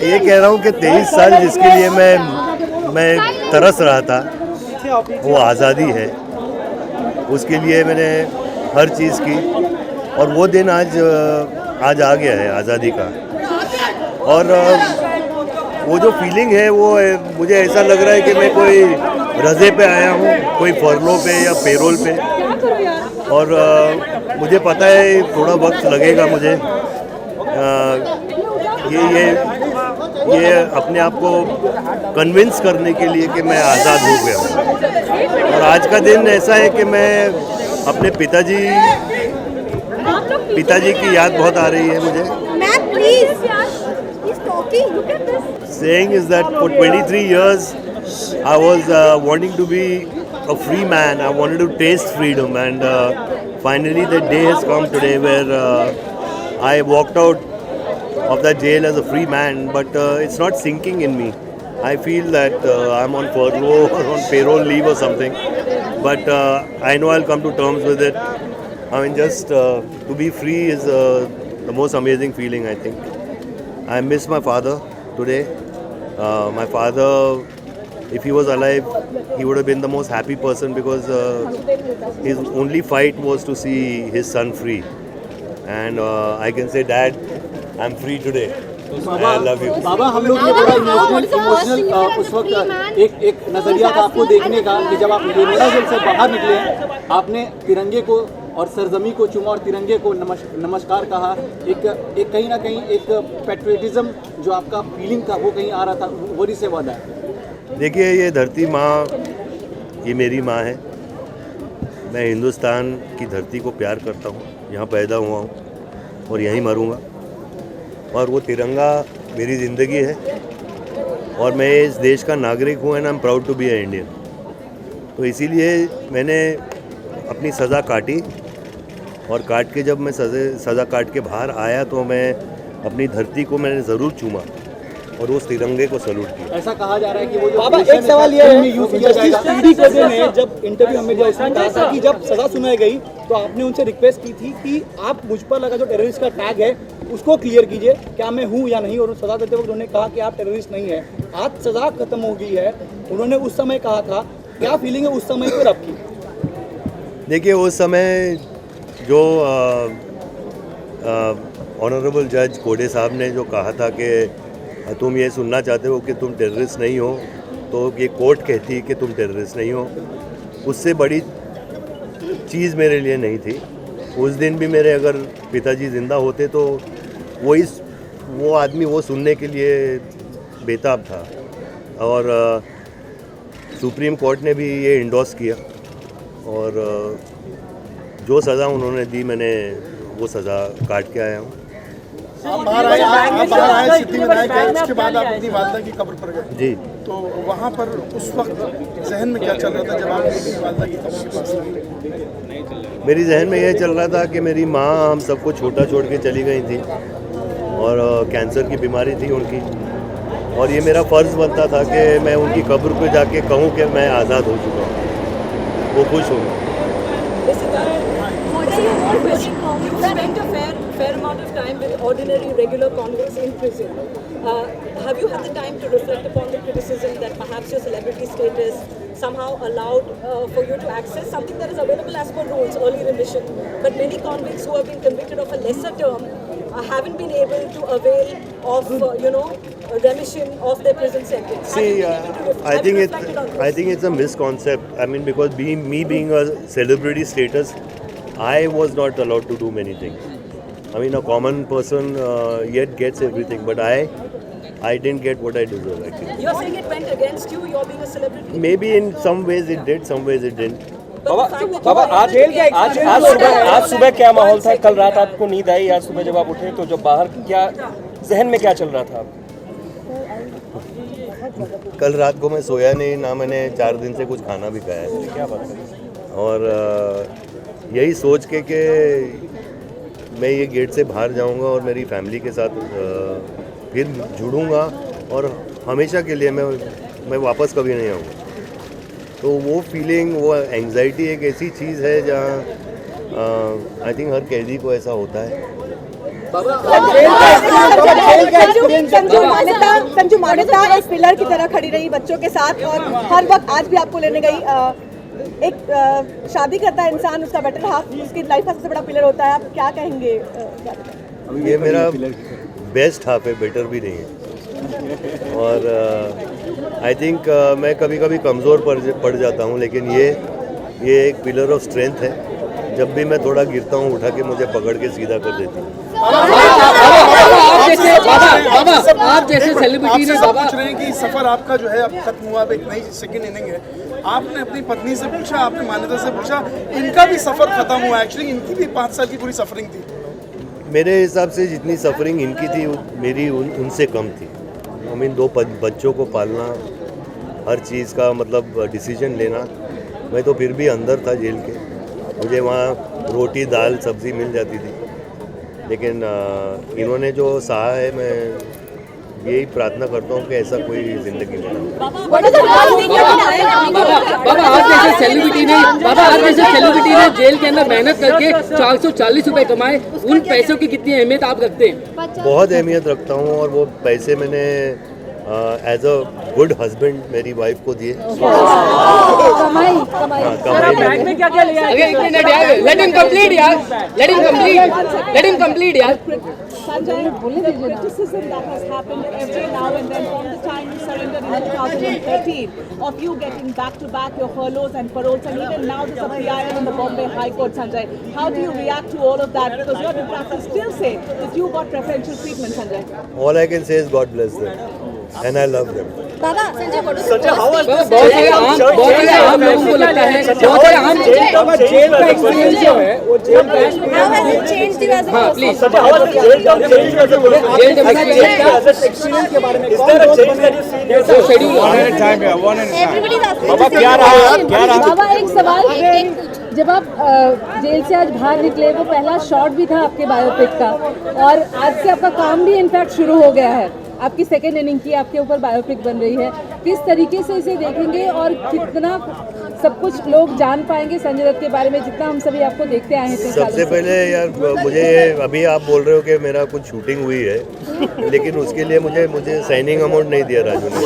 ये कह रहा हूँ कि 23 साल जिसके लिए मैं तरस रहा था वो आज़ादी है। उसके लिए मैंने हर चीज़ की और वो दिन आज आ गया है आज़ादी का। और वो जो फीलिंग है वो मुझे ऐसा लग रहा है कि मैं कोई रज़े पे आया हूँ, कोई फरलो पे या पेरोल पे। और मुझे पता है थोड़ा वक्त लगेगा मुझे ये अपने आप को कन्विंस करने के लिए कि मैं आज़ाद हो गया हूँ। और आज का दिन ऐसा है कि मैं अपने पिताजी की याद बहुत आ रही है मुझे। Saying is that for 23 years I was wanting to be a free man. I wanted to taste freedom, and finally the day has come today where I walked out of that jail as a free man, but it's not sinking in me. I feel that I'm on furlough or on payroll leave or something, but I know I'll come to terms with it. I mean, just to be free is the most amazing feeling, I think. I miss my father today. My father, if he was alive, he would have been the most happy person because his only fight was to see his son free. And I can say, Dad, I'm free today. I love you. बाबा, हम लोग ने बड़ा emotional उस वक्त एक नजरिया था आपको देखने का कि जब आप निर्मला जेल से बाहर निकले, आपने तिरंगे को और सरजमी को चूमा और तिरंगे को नमस्कार कहा। एक कहीं ना कहीं एक पैट्रियटिज्म जो आपका फीलिंग था वो कहीं आ रहा था, वही से वादा है। देखिए, ये धरती माँ, ये मेरी माँ है। मैं हिंदुस्तान की धरती को प्यार करता हूँ, यहाँ पैदा हुआ हूँ और यहीं मरूँगा। और वो तिरंगा मेरी ज़िंदगी है और मैं इस देश का नागरिक हूँ and I am proud to be a Indian. तो इसीलिए मैंने अपनी सज़ा काटी और काट के जब मैं सज़ा काट के बाहर आया तो मैं अपनी धरती को मैंने ज़रूर चूमा और उस तिरंगे को सैल्यूट किया। ऐसा कहा जा रहा है कि वो जो बाबा, एक सवाल ये है, जस्टिस टीडी कोजे ने जब इंटरव्यू हमें दिया, उसने कहा था कि जब सज़ा सुनाई गई तो आपने उनसे रिक्वेस्ट की थी कि आप मुझ पर लगा जो टेररिस्ट का टैग है उसको क्लियर कीजिए, क्या मैं हूँ या नहीं। और सज़ा देते वक्त उन्होंने कहा कि आप टेररिस्ट नहीं है। आज सज़ा खत्म हो गई है, उन्होंने उस समय कहा था, क्या फीलिंग है उस समय पर आपकी? देखिए, उस समय जो ऑनरेबल जज कोडे साहब ने जो कहा था कि तुम ये सुनना चाहते हो कि तुम टेररिस्ट नहीं हो, तो ये कोर्ट कहती कि तुम टेररिस्ट नहीं हो, उससे बड़ी चीज़ मेरे लिए नहीं थी। उस दिन भी मेरे अगर पिताजी ज़िंदा होते तो वो आदमी वो सुनने के लिए बेताब था। और सुप्रीम कोर्ट ने भी ये इंडोर्स किया और जो सज़ा उन्होंने दी मैंने वो सज़ा काट के आया हूँ। आप बाहर आए सिद्धिविनायक है, उसके बाद आप अपनी वालदा की कब्र पर गए जी, तो वहाँ पर उस वक्त जहन में क्या चल रहा था जब आप अपनी वालदा की कब्र के पास गए? मेरी जहन में ये चल रहा था कि मेरी माँ हम सबको छोटा छोड़ के चली गई थी और कैंसर की बीमारी थी उनकी, और ये मेरा फ़र्ज़ बनता था कि मैं उनकी कब्र पे जाके कहूँ कि मैं आज़ाद हो चुका हूँ, वो खुश होंगे। Fair amount of time with ordinary regular convicts in prison. Have you had the time to reflect upon the criticism that perhaps your celebrity status somehow allowed for you to access something that is available as per rules, early remission, but many convicts who have been convicted of a lesser term haven't been able to avail of remission of their prison sentence? See, I think it's a misconcept. I mean, because being a celebrity status, I was not allowed to do many things. I mean, a common person yet gets everything, but I I didn't get what I deserve actually. You're saying it went against you, you're being a celebrity? Maybe in some ways it did, some ways it didn't. But the fact that Baba you were able to get आज सुबह क्या माहौल था? कल रात आपको नींद आई? आज सुबह जब आप उठे तो जब बाहर क्या जहन में क्या चल रहा था? कल रात को मैं सोया नहीं, ना मैंने 4 दिन से कुछ खाना भी खाया है। क्या बात है? और यही सोच के कि मैं ये गेट से बाहर जाऊंगा और मेरी फैमिली के साथ फिर जुड़ूंगा और हमेशा के लिए मैं वापस कभी नहीं आऊँगा। तो वो फीलिंग, वो एंग्जाइटी एक ऐसी चीज़ है जहाँ आई थिंक हर कैदी को ऐसा होता है। संजू मान्यता एक पिलर की तरह खड़ी रही बच्चों के साथ और हर वक्त आज भी आपको लेने गई। एक शादी करता है इंसान, उसका बेटर हाफ उसकी लाइफ का सबसे बड़ा पिलर होता है, आप क्या कहेंगे? ये मेरा बेस्ट हाफ है, बेटर भी नहीं है। और आई थिंक मैं कभी कभी कमज़ोर पड़ जाता हूँ, लेकिन ये एक पिलर ऑफ स्ट्रेंथ है। जब भी मैं थोड़ा गिरता हूँ, उठा के मुझे पकड़ के सीधा कर देती हूँ। आप जैसे सेलिब्रिटी ने सब पूछ रहे हैं कि सफर आपका जो है अब खत्म हुआ, अब एक नई सेकंड इनिंग है। आपने अपनी पत्नी से पूछा, आपने मान्यता से पूछा, इनका भी सफर खत्म हुआ। एक्चुअली इनकी भी 5 साल की पूरी सफरिंग थी। मेरे हिसाब से जितनी सफरिंग इनकी थी मेरी उनसे कम थी। आई मीन 2 बच्चों को पालना, हर चीज़ का मतलब डिसीजन लेना। मैं तो फिर भी अंदर था जेल के, मुझे वहाँ रोटी दाल सब्ज़ी मिल जाती थी। लेकिन इन्होंने जो सहा है, मैं यही प्रार्थना करता हूँ कि ऐसा कोई ज़िंदगी में ना हो। बाबा आज जैसे सेलिब्रिटी ने जेल के अंदर मेहनत करके 440 रुपए कमाए, उन पैसों की कितनी अहमियत आप रखते हैं? बहुत अहमियत रखता हूँ और वो पैसे मैंने एज अ गुड हस्बैंड मेरी वाइफ को दिए। कमाई मैंने। लेट हिम कंप्लीट यार। Sanjay, the criticism that has happened every now and then from the time you surrendered in 2013 of you getting back-to-back your furloughs and paroles, and even now there's a PIL in the Bombay High Court, Sanjay. How do you react to all of that? Because your detractors still say that you got preferential treatment, Sanjay. All I can say is God bless them and I love them. बहुत सारे आम लोगों को लगता है, बहुत सारे आम जेल का एक्सपीरियंस जो है वो जेल का हाँ प्लीज एक्सपीरियंस के बारे में बाबा एक सवाल, जब आप जेल से आज बाहर निकले, वो पहला शॉट भी था आपके बायोपिक का और आज से आपका काम भी इनफैक्ट शुरू हो गया है। आपकी सेकेंड इनिंग की आपके ऊपर बायोपिक बन रही है, किस तरीके से इसे देखेंगे और कितना सब कुछ लोग जान पाएंगे संजय दत्त के बारे में, जितना हम सभी आपको देखते आए हैं? सबसे पहले यार मुझे अभी आप बोल रहे हो कि मेरा कुछ शूटिंग हुई है, लेकिन उसके लिए मुझे साइनिंग अमाउंट नहीं दिया राजू ने।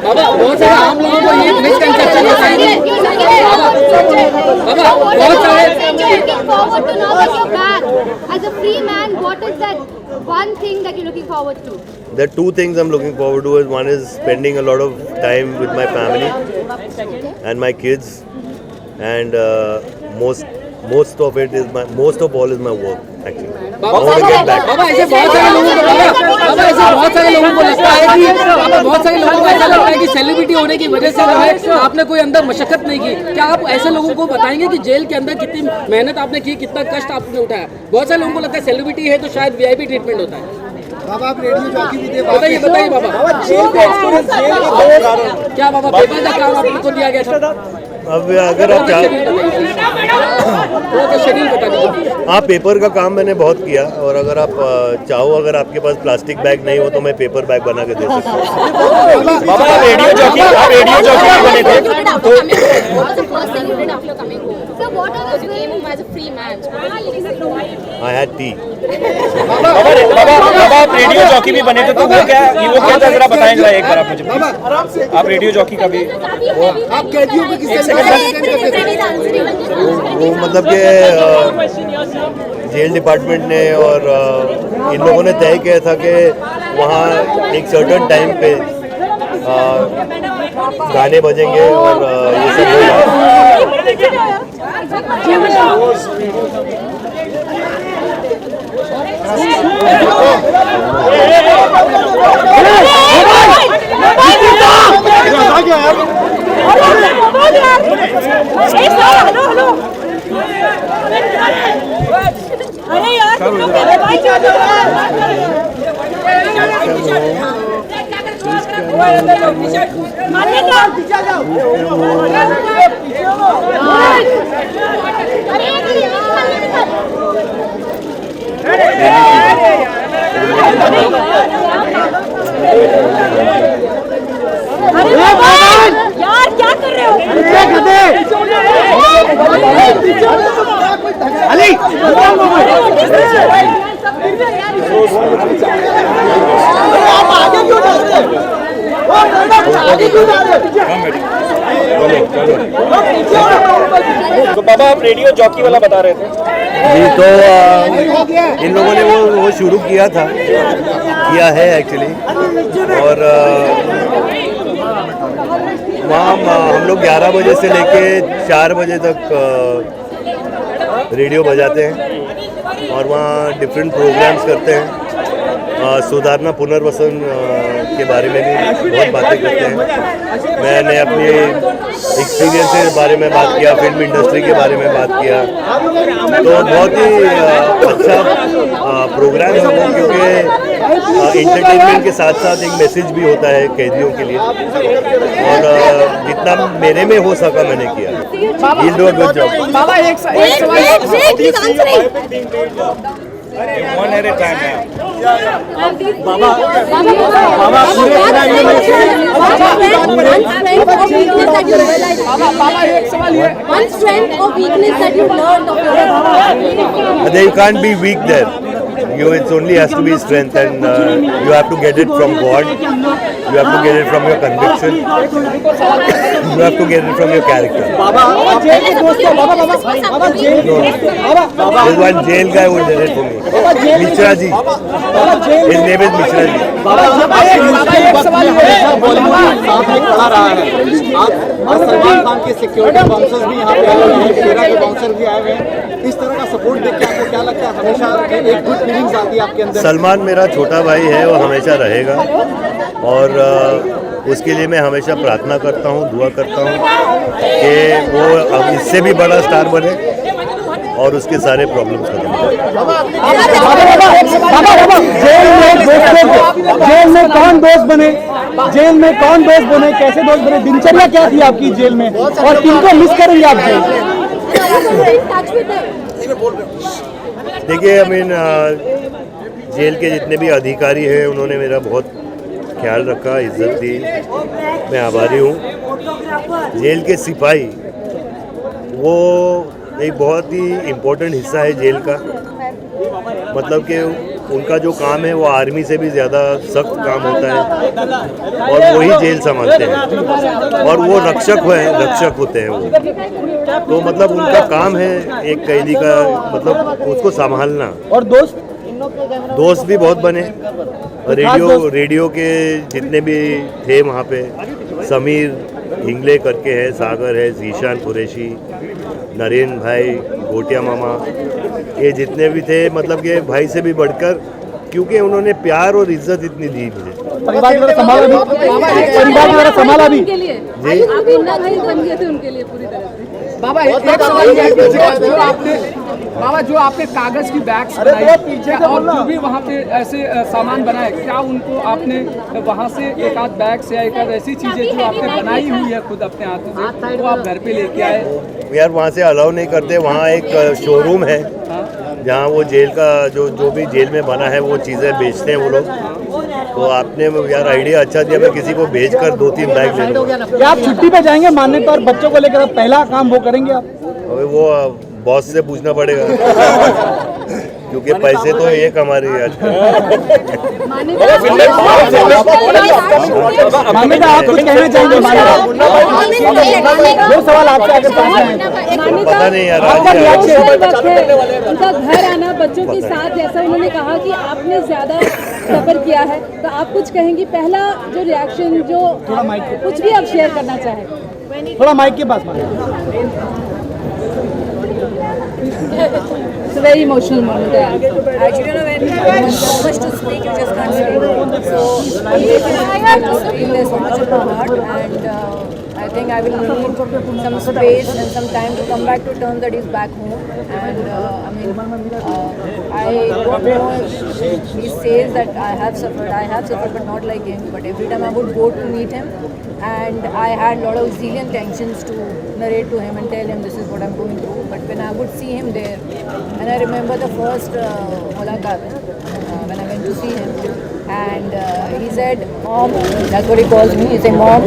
बाबा बहुत सारे आम लोगों को ये मिसकंसेप्शन होता है। बाबा बहुत सारे as a free man, what is that one thing that you're looking forward to? There are 2 things I'm looking forward to. One is spending a lot of time with my family and my kids, and most of all is my work actually. I want to get back. बाबा ऐसे बहुत सारे लोगों को लगता है कि बहुत सारे लोगों को ऐसा लगता है कि सेलिब्रिटी होने की वजह से जो है आपने कोई अंदर मशक्कत नहीं की। क्या आप ऐसे लोगों को बताएंगे कि जेल के अंदर कितनी मेहनत आपने की, कितना कष्ट आपने उठाया? बहुत सारे लोगों को लगता है सेलिब्रिटी है तो शायद VIP ट्रीटमेंट होता है। बाबा आप रेडियो जॉकी भी थे, बताइए बाबा जेल के एक्सपीरियंस, जेल के क्या बाबा पेपर का काम आपको दिया गया था? अब अगर आप शेड्यूल बता दीजिए। हाँ, पेपर का काम मैंने बहुत किया, और अगर आप चाहो, अगर आपके पास प्लास्टिक बैग नहीं हो तो मैं पेपर बैग बना के दे सकता हूँ। बाबा रेडियो जॉकी बने थे So what are the came home as a free man? I had tea. बाबा आप रेडियो जॉकी भी बने थे, तो वो क्या था जरा बताएंगे एक बार आप मुझे। आप रेडियो जॉकी का भी आप कैदियों को किस वो मतलब कि जेल डिपार्टमेंट ने और इन लोगों ने तय किया था कि वहाँ एक सर्टेन टाइम पे गाने बजेंगे और ये सब होगा। यार क्या कर रहे हो? आप आगे क्यों जा रहे हैं? आगे क्यों जा रहे हैं? तो बाबा आप रेडियो जॉकी वाला बता रहे थे। जी, तो इन लोगों ने वो शुरू किया है एक्चुअली, और वहाँ हम लोग 11 बजे से लेके 4 बजे तक रेडियो बजाते हैं और वहाँ डिफरेंट प्रोग्राम्स करते हैं। सुधारना पुनर्वसन के बारे में भी बहुत बातें करते हैं। मैंने अपने एक्सपीरियंस के बारे में बात किया, फिल्म इंडस्ट्री के बारे में बात किया, तो बहुत ही अच्छा प्रोग्राम है वो, क्योंकि इंटरटेनमेंट के साथ साथ एक मैसेज भी होता है कैदियों के लिए, और जितना मेरे में हो सका मैंने किया। He'll do a good job. बाबा एक One at a time now. One strength or weakness that you learned of your You can't be weak there. It only has to be strength, and you have to get it from God. You have to get it from your conviction. You have to get it from your character. There's one jail guy who did it for me. Mishra ji. His name is Mishra ji. Bollywood साथ में खड़ा रहा है आप, और सलमान खान के security bouncers भी यहाँ पे आए हुए हैं, शेरा के बाउंसर भी आए हुए हैं। इस तरह का सपोर्ट देख के आपको क्या लगता है? हमेशा एक गुड फीलिंग्स आती है आपके अंदर? सलमान मेरा छोटा भाई है, वो हमेशा रहेगा, और उसके लिए मैं हमेशा प्रार्थना करता हूँ, दुआ करता हूँ कि वो अब इससे भी बड़ा स्टार बने और उसके सारे प्रॉब्लम्स खत्म हो। जेल में कौन दोस्त बने? जेल में कौन दोस्त बने? कैसे दोस्त बने? दिनचर्या क्या थी आपकी जेल में, और किनको मिस करेंगे आप जेल? देखिए, जेल के जितने भी अधिकारी हैं उन्होंने मेरा बहुत ख्याल रखा, इज्जत दी, मैं आभारी हूँ। जेल के सिपाही वो एक बहुत ही इम्पोर्टेंट हिस्सा है जेल का, मतलब कि उनका जो काम है वो आर्मी से भी ज़्यादा सख्त काम होता है, और वही जेल संभालते हैं, और वो रक्षक होते हैं वो, तो मतलब उनका काम है एक कैदी का, मतलब उसको संभालना। और दोस्त भी बहुत बने। रेडियो के जितने भी थे वहाँ पे, समीर हिंगले करके है, सागर है, जीशान कुरैशी, नरेन भाई, गोटिया मामा, ये जितने भी थे, मतलब कि भाई से भी बढ़कर, क्योंकि उन्होंने प्यार और इज्जत इतनी दी मुझे। परिवार की तरह संभाला भी जी। उनके लिए पूरी तरह से। बाबा एक सवाल है, बाबा जो आपने कागज की बैग्स बनाई और जो भी वहाँ पे ऐसे सामान बनाए, क्या उनको आपने वहाँ से एक आध बैग से या एक आध ऐसी चीजें जो आपने बनाई हुई है खुद अपने हाथों से, तो आप घर पे लेके आए? यार वहाँ से अलाउ नहीं करते, वहाँ एक शोरूम है जहाँ वो जेल का जो भी जेल में बना है वो चीज़ें बेचते हैं वो लोग। तो आपने यार आइडिया अच्छा दिया, मैं किसी को भेजकर 2-3 बैग ले लूँगा। क्या आप छुट्टी पे जाएंगे मान्यता और बच्चों को लेकर? पहला काम वो करेंगे आप? अबे वो बॉस से पूछना पड़ेगा, क्योंकि पैसे तो एक हमारे आजकल। मान्यता आप कुछ कहना चाहेंगे? वो सवाल आपसे आगे पता नहीं यार, उनका घर आना बच्चों के साथ, जैसा उन्होंने कहा कि आपने ज्यादा सफर किया है, तो आप कुछ कहेंगे? पहला जो रिएक्शन, जो कुछ भी आप शेयर करना चाहें? थोड़ा माइक के पास। It's a very emotional moment. Actually, when you want so much to speak, you just can't speak. There's so much in my heart, and I think I will need some space and some time to come back to terms that he's back home. And I don't know if he says that I have suffered, but not like him. But every time I would go to meet him, and I had a lot of zillion tensions to narrate to him and tell him this is what I'm going through. But when I would see him there, and I remember the first mulaqat when I went to see him, and he said, "Mom," that's what he calls me. He said, "Mom,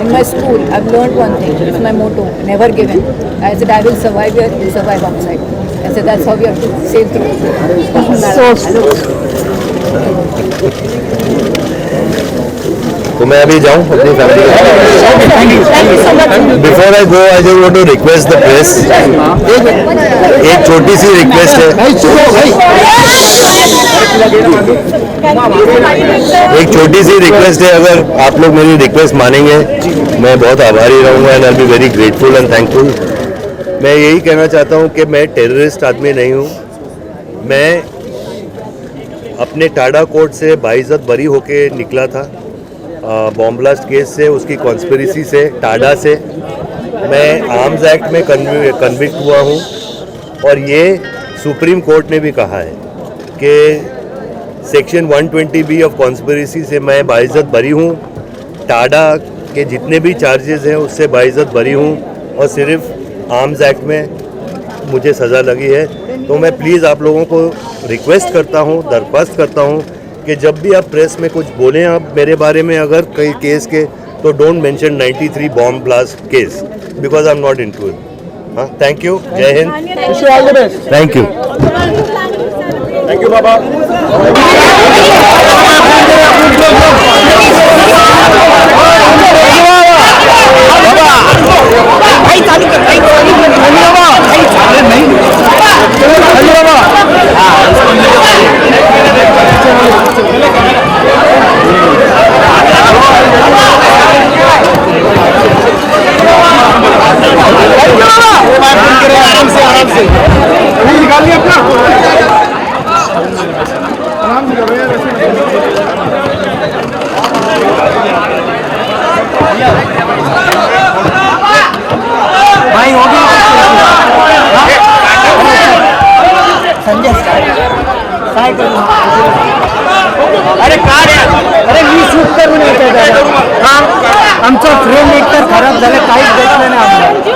in my school, I've learned one thing. It's my motto: never give in." I said, "I will survive here. You survive outside." I said, "That's how we have to sail through." तो मैं अभी जाऊँ अपनी family के साथ। Before I go I just want to request the press, एक छोटी सी request है, एक छोटी सी रिक्वेस्ट है। अगर आप लोग मेरी रिक्वेस्ट मानेंगे मैं बहुत आभारी रहूँगा and I will be very grateful and thankful. मैं यही कहना चाहता हूँ कि मैं टेररिस्ट आदमी नहीं हूँ। मैं अपने टाडा कोर्ट से बाइज्जत बरी होके निकला था, बॉम्ब ब्लास्ट केस से, उसकी कॉन्स्पिरेसी से, टाडा से। मैं आर्म्स एक्ट में कन्विक्ट हुआ हूँ और ये सुप्रीम कोर्ट ने भी कहा है कि सेक्शन 120B ऑफ कॉन्स्पिरेसी से मैं बाइज्जत बरी हूँ। टाडा के जितने भी चार्जेस हैं उससे बाइज्जत बरी हूँ और सिर्फ आर्म्स एक्ट में मुझे सज़ा लगी है। तो मैं प्लीज़ आप लोगों को रिक्वेस्ट करता हूँ, दरख्वास्त करता हूँ कि जब भी आप प्रेस में कुछ बोलें आप मेरे बारे में अगर कई केस के, तो don't mention 93 bomb blast case because I am not into it. हाँ, thank you, Jai Hind, thank you, thank you बाबा। अरे कार आहे, अरे मी शूट करून येते आमचा फ्रेम एकतर खराब झाला, काहीच भेटलं नाही आम्हाला.